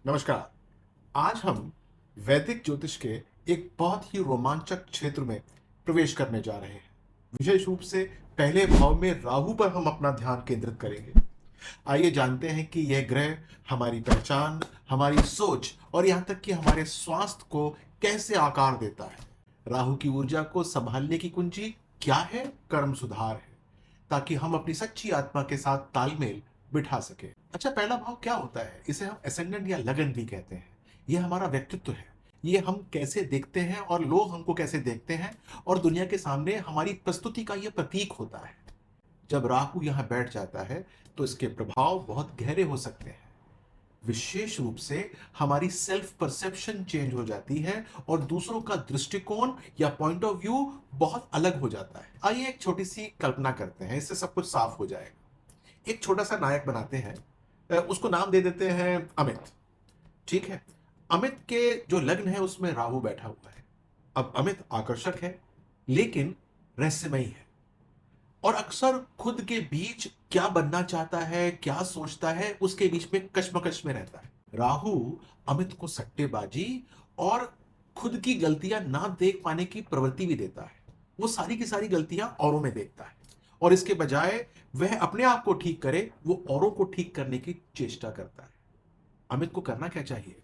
नमस्कार। आज हम वैदिक ज्योतिष के एक बहुत ही रोमांचक क्षेत्र में प्रवेश करने जा रहे हैं। विशेष रूप से पहले भाव में राहु पर हम अपना ध्यान केंद्रित करेंगे। आइए जानते हैं कि यह ग्रह हमारी पहचान, हमारी सोच और यहाँ तक कि हमारे स्वास्थ्य को कैसे आकार देता है। राहु की ऊर्जा को संभालने की कुंजी क्या है? कर्म सुधार है, ताकि हम अपनी सच्ची आत्मा के साथ तालमेल बिठा सके। अच्छा, पहला भाव क्या होता है? इसे हम एसेंडेंट या लगन भी कहते हैं। यह हमारा व्यक्तित्व है। ये हम कैसे देखते हैं और लोग हमको कैसे देखते हैं और दुनिया के सामने हमारी प्रस्तुति का यह प्रतीक होता है। जब राहु यहां बैठ जाता है तो इसके प्रभाव बहुत गहरे हो सकते हैं। विशेष रूप से हमारी सेल्फ परसेप्शन चेंज हो जाती है और दूसरों का दृष्टिकोण या पॉइंट ऑफ व्यू बहुत अलग हो जाता है। आइए एक छोटी सी कल्पना करते हैं, इससे सब कुछ साफ हो जाएगा। एक छोटा सा नायक बनाते हैं, उसको नाम दे देते हैं अमित। ठीक है, अमित के जो लग्न है उसमें राहु बैठा हुआ है। अब अमित आकर्षक है लेकिन रहस्यमयी है और अक्सर खुद के बीच क्या बनना चाहता है, क्या सोचता है, उसके बीच में कश्मकश में रहता है। राहु अमित को सट्टेबाजी और खुद की गलतियां ना देख पाने की प्रवृत्ति भी देता है। वो सारी की सारी गलतियां औरों में देखता है और इसके बजाय वह अपने आप को ठीक करे, वो औरों को ठीक करने की चेष्टा करता है। अमित को करना क्या चाहिए?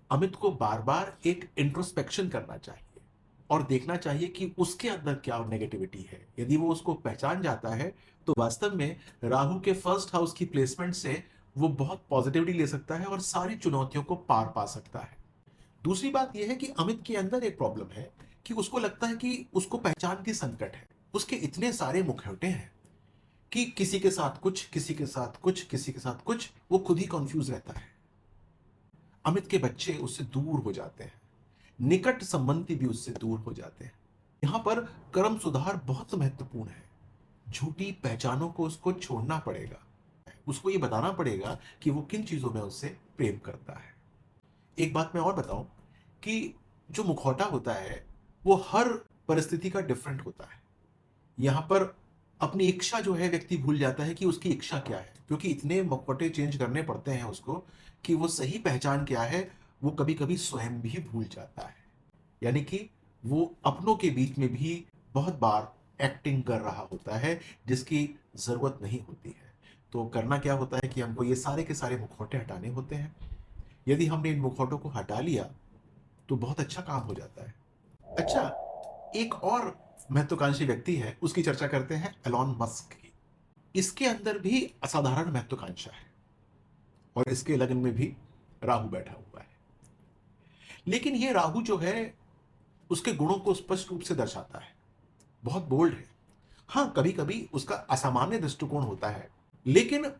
अमित को बार बार एक इंट्रोस्पेक्शन करना चाहिए और देखना चाहिए कि उसके अंदर क्या नेगेटिविटी है। यदि वो उसको पहचान जाता है तो वास्तव में राहु के फर्स्ट हाउस की प्लेसमेंट से वो बहुत पॉजिटिविटी ले सकता है और सारी चुनौतियों को पार पा सकता है। दूसरी बात यह है कि अमित के अंदर एक प्रॉब्लम है कि उसको लगता है कि उसको पहचान की संकट है। उसके इतने सारे मुखौटे हैं कि किसी के साथ कुछ, किसी के साथ कुछ, किसी के साथ कुछ, वो खुद ही कंफ्यूज रहता है। अमित के बच्चे उससे दूर हो जाते हैं, निकट संबंधी भी उससे दूर हो जाते हैं। यहां पर कर्म सुधार बहुत महत्वपूर्ण है। झूठी पहचानों को उसको छोड़ना पड़ेगा। उसको ये बताना पड़ेगा कि वो किन चीजों में उससे प्रेम करता है। एक बात मैं और बताऊं कि जो मुखौटा होता है वो हर परिस्थिति का डिफरेंट होता है। यहां पर अपनी इच्छा जो है व्यक्ति भूल जाता है कि उसकी इच्छा क्या है, क्योंकि इतने मुखौटे चेंज करने पड़ते हैं उसको कि वो सही पहचान क्या है वो कभी कभी स्वयं भी भूल जाता है। यानी कि वो अपनों के बीच में भी बहुत बार एक्टिंग कर रहा होता है जिसकी जरूरत नहीं होती है। तो करना क्या होता है कि हमको ये सारे के सारे मुखौटे हटाने होते हैं। यदि हमने इन मुखौटों को हटा लिया तो बहुत अच्छा काम हो जाता है। अच्छा, एक और महत्वाकांक्षी व्यक्ति है, उसकी चर्चा करते हैं, एलॉन मस्क की। इसके अंदर भी असाधारण महत्वाकांक्षा है और इसके लगन में भी राहु बैठा हुआ है। लेकिन ये राहु जो है उसके गुणों को स्पष्ट रूप से दर्शाता है। बहुत बोल्ड है। हाँ, कभी कभी उसका असामान्य दृष्टिकोण होता है, लेकिन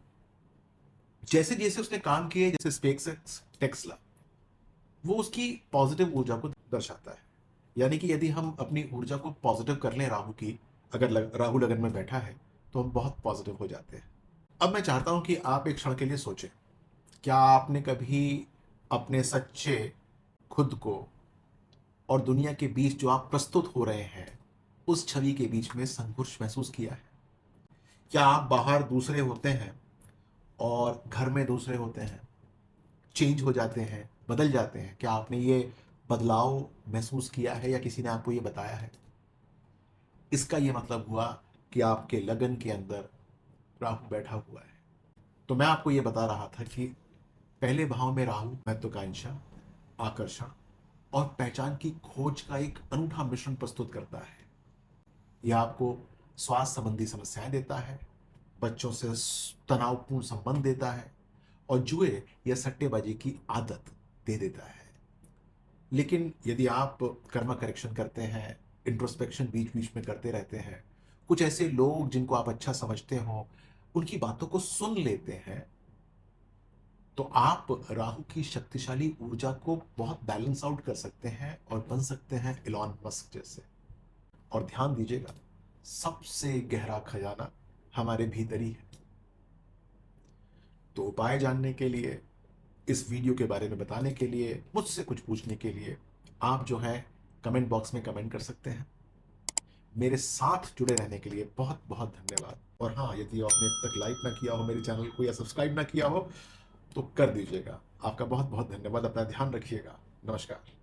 जैसे जैसे उसने काम किए, जैसे स्पेस एक्स, टेस्ला, वो उसकी पॉजिटिव ऊर्जा को दर्शाता है। यानी कि यदि हम अपनी ऊर्जा को पॉजिटिव कर लें राहु की, अगर राहु लगन में बैठा है तो हम बहुत पॉजिटिव हो जाते हैं। अब मैं चाहता हूं कि आप एक क्षण के लिए सोचें, क्या आपने कभी अपने सच्चे खुद को और दुनिया के बीच जो आप प्रस्तुत हो रहे हैं उस छवि के बीच में संघर्ष महसूस किया है? क्या आप बाहर दूसरे होते हैं और घर में दूसरे होते हैं, चेंज हो जाते हैं, बदल जाते हैं? क्या आपने ये बदलाव महसूस किया है या किसी ने आपको ये बताया है? इसका ये मतलब हुआ कि आपके लगन के अंदर राहु बैठा हुआ है। तो मैं आपको ये बता रहा था कि पहले भाव में राहु महत्वाकांक्षा, आकर्षण और पहचान की खोज का एक अनूठा मिश्रण प्रस्तुत करता है। यह आपको स्वास्थ्य संबंधी समस्याएं देता है, बच्चों से तनावपूर्ण संबंध देता है और जुए या सट्टेबाजी की आदत दे देता है। लेकिन यदि आप कर्म करेक्शन करते हैं, इंट्रोस्पेक्शन बीच बीच में करते रहते हैं, कुछ ऐसे लोग जिनको आप अच्छा समझते हो उनकी बातों को सुन लेते हैं, तो आप राहु की शक्तिशाली ऊर्जा को बहुत बैलेंस आउट कर सकते हैं और बन सकते हैं इलॉन मस्क जैसे। और ध्यान दीजिएगा, सबसे गहरा खजाना हमारे भीतर ही है। तो उपाय जानने के लिए, इस वीडियो के बारे में बताने के लिए, मुझसे कुछ पूछने के लिए आप जो है कमेंट बॉक्स में कमेंट कर सकते हैं। मेरे साथ जुड़े रहने के लिए बहुत बहुत धन्यवाद। और हाँ, यदि आपने अब तक लाइक ना किया हो मेरे चैनल को या सब्सक्राइब ना किया हो तो कर दीजिएगा। आपका बहुत बहुत धन्यवाद। अपना ध्यान रखिएगा। नमस्कार।